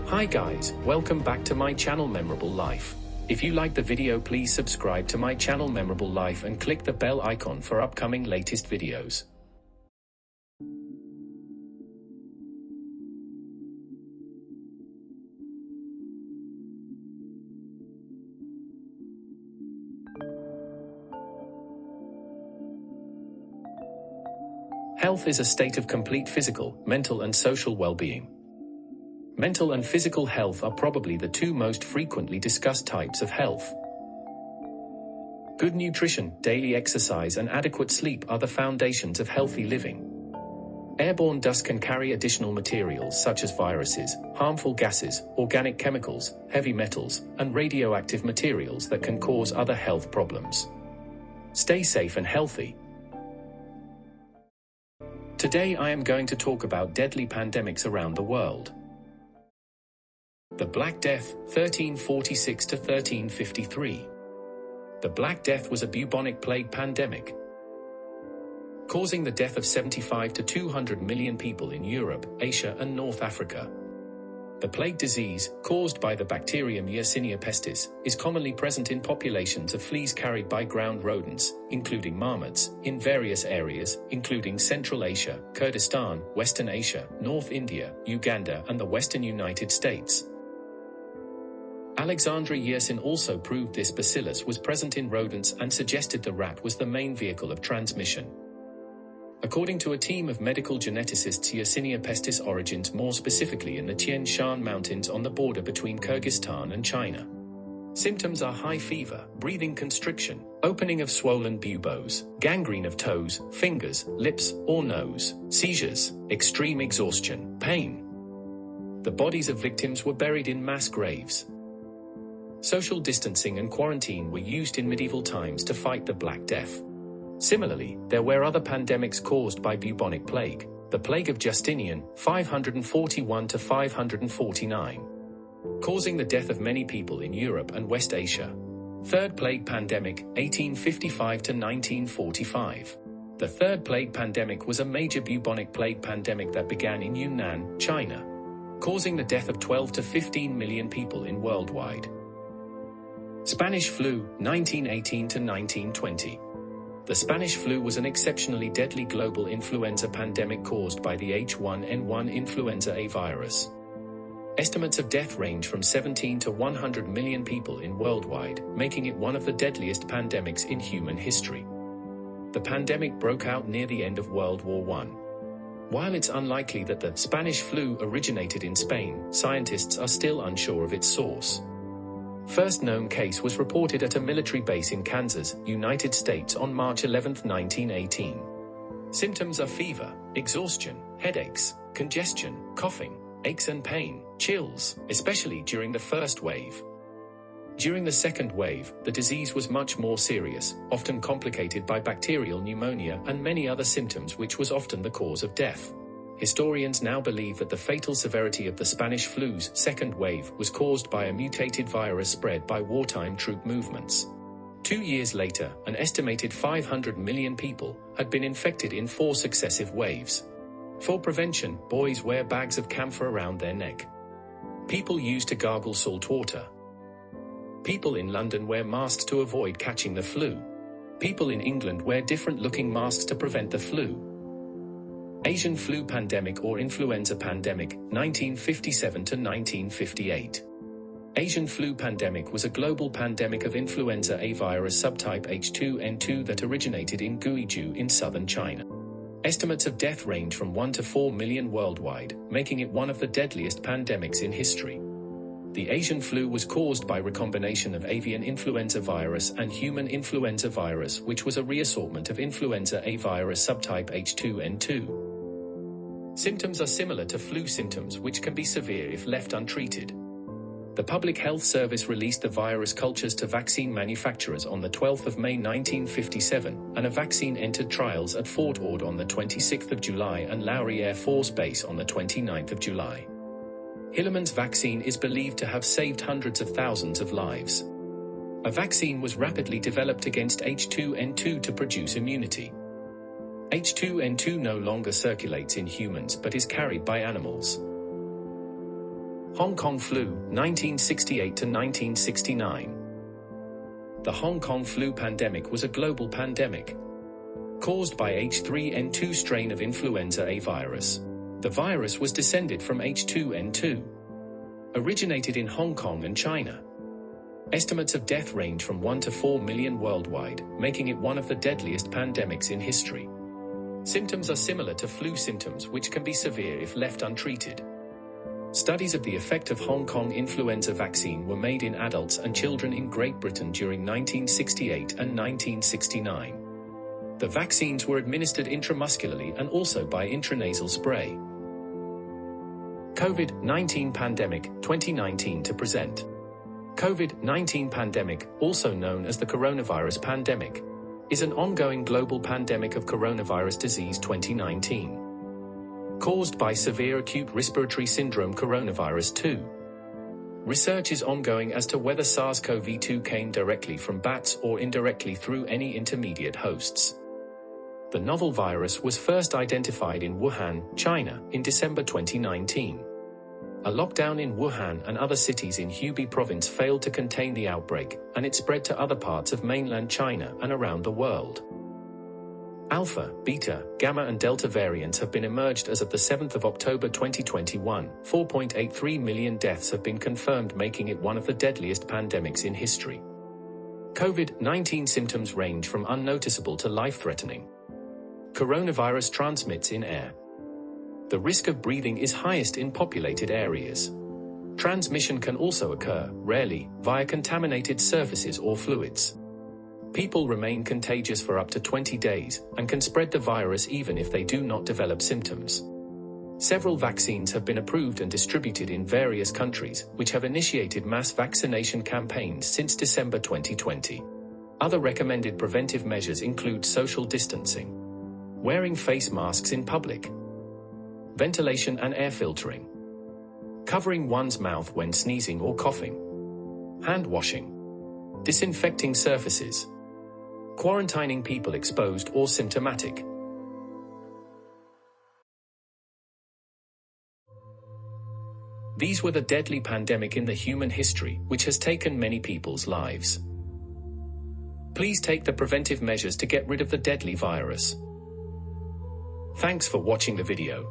Hi guys, welcome back to my channel Memorable Life. If you like the video, please subscribe to my channel Memorable Life and click the bell icon for upcoming latest videos. Health is a state of complete physical, mental and social well-being. Mental and physical health are probably the two most frequently discussed types of health. Good nutrition, daily exercise and adequate sleep are the foundations of healthy living. Airborne dust can carry additional materials such as viruses, harmful gases, organic chemicals, heavy metals, and radioactive materials that can cause other health problems. Stay safe and healthy. Today I am going to talk about deadly pandemics around the world. The Black Death, 1346 to 1353. The Black Death was a bubonic plague pandemic, causing the death of 75 to 200 million people in Europe, Asia and North Africa. The plague disease, caused by the bacterium Yersinia pestis, is commonly present in populations of fleas carried by ground rodents, including marmots, in various areas, including Central Asia, Kurdistan, Western Asia, North India, Uganda and the Western United States. Alexandre Yersin also proved this bacillus was present in rodents and suggested the rat was the main vehicle of transmission. According to a team of medical geneticists, Yersinia pestis origins more specifically in the Tian Shan Mountains on the border between Kyrgyzstan and China. Symptoms are high fever, breathing constriction, opening of swollen buboes, gangrene of toes, fingers, lips, or nose, seizures, extreme exhaustion, pain. The bodies of victims were buried in mass graves. Social distancing and quarantine were used in medieval times to fight the Black Death. Similarly, there were other pandemics caused by bubonic plague. The plague of Justinian, 541 to 549, causing the death of many people in Europe and West Asia. Third Plague Pandemic, 1855 to 1945. The Third Plague Pandemic was a major bubonic plague pandemic that began in Yunnan, China, causing the death of 12 to 15 million people worldwide. Spanish flu, 1918 to 1920. The Spanish flu was an exceptionally deadly global influenza pandemic caused by the H1N1 influenza A virus. Estimates of death range from 17 to 100 million people worldwide, making it one of the deadliest pandemics in human history. The pandemic broke out near the end of World War I. While it's unlikely that the Spanish flu originated in Spain, scientists are still unsure of its source. First known case was reported at a military base in Kansas, United States on March 11, 1918. Symptoms are fever, exhaustion, headaches, congestion, coughing, aches and pain, chills, especially during the first wave. During the second wave, the disease was much more serious, often complicated by bacterial pneumonia and many other symptoms, which was often the cause of death. Historians now believe that the fatal severity of the Spanish flu's second wave was caused by a mutated virus spread by wartime troop movements. 2 years later, an estimated 500 million people had been infected in 4 successive waves. For prevention, boys wear bags of camphor around their neck. People used to gargle salt water. People in London wear masks to avoid catching the flu. People in England wear different-looking masks to prevent the flu. Asian flu pandemic or influenza pandemic, 1957 to 1958. Asian flu pandemic was a global pandemic of influenza A virus subtype H2N2 that originated in Guizhou in southern China. Estimates of death range from 1 to 4 million worldwide, making it one of the deadliest pandemics in history. The Asian flu was caused by recombination of avian influenza virus and human influenza virus, which was a reassortment of influenza A virus subtype H2N2. Symptoms are similar to flu symptoms, which can be severe if left untreated. The Public Health Service released the virus cultures to vaccine manufacturers on the 12th of May 1957, and a vaccine entered trials at Fort Ord on the 26th of July and Lowry Air Force Base on the 29th of July. Hillerman's vaccine is believed to have saved hundreds of thousands of lives. A vaccine was rapidly developed against H2N2 to produce immunity. H2N2 no longer circulates in humans but is carried by animals. Hong Kong flu, 1968 to 1969. The Hong Kong flu pandemic was a global pandemic caused by H3N2 strain of influenza A virus. The virus was descended from H2N2, originated in Hong Kong and China. Estimates of death range from 1 to 4 million worldwide, making it one of the deadliest pandemics in history. Symptoms are similar to flu symptoms, which can be severe if left untreated. Studies of the effect of Hong Kong influenza vaccine were made in adults and children in Great Britain during 1968 and 1969. The vaccines were administered intramuscularly and also by intranasal spray. COVID-19 pandemic, 2019 to present. COVID-19 pandemic, also known as the coronavirus pandemic, is an ongoing global pandemic of coronavirus disease 2019, caused by severe acute respiratory syndrome coronavirus 2. Research is ongoing as to whether SARS-CoV-2 came directly from bats or indirectly through any intermediate hosts. The novel virus was first identified in Wuhan, China, in December 2019. A lockdown in Wuhan and other cities in Hubei province failed to contain the outbreak, and it spread to other parts of mainland China and around the world. Alpha, Beta, Gamma and Delta variants have been emerged as of the 7th of October 2021. 4.83 million deaths have been confirmed, making it one of the deadliest pandemics in history. COVID-19 symptoms range from unnoticeable to life-threatening. Coronavirus transmits in air. The risk of breathing is highest in populated areas. Transmission can also occur, rarely, via contaminated surfaces or fluids. People remain contagious for up to 20 days and can spread the virus even if they do not develop symptoms. Several vaccines have been approved and distributed in various countries, which have initiated mass vaccination campaigns since December 2020. Other recommended preventive measures include social distancing, wearing face masks in public, ventilation and air filtering, covering one's mouth when sneezing or coughing, hand washing, disinfecting surfaces, quarantining people exposed or symptomatic. These were the deadly pandemic in the human history, which has taken many people's lives. Please take the preventive measures to get rid of the deadly virus. Thanks for watching the video.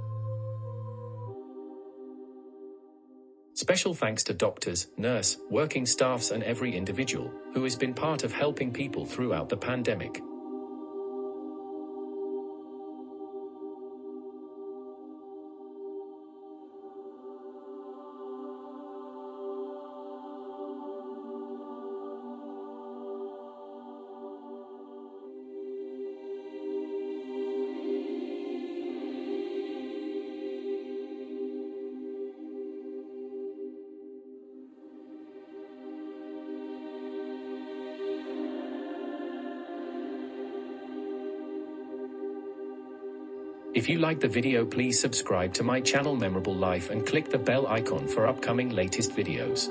Special thanks to doctors, nurse, working staffs and every individual who has been part of helping people throughout the pandemic. If you like the video, please subscribe to my channel Memorable Life and click the bell icon for upcoming latest videos.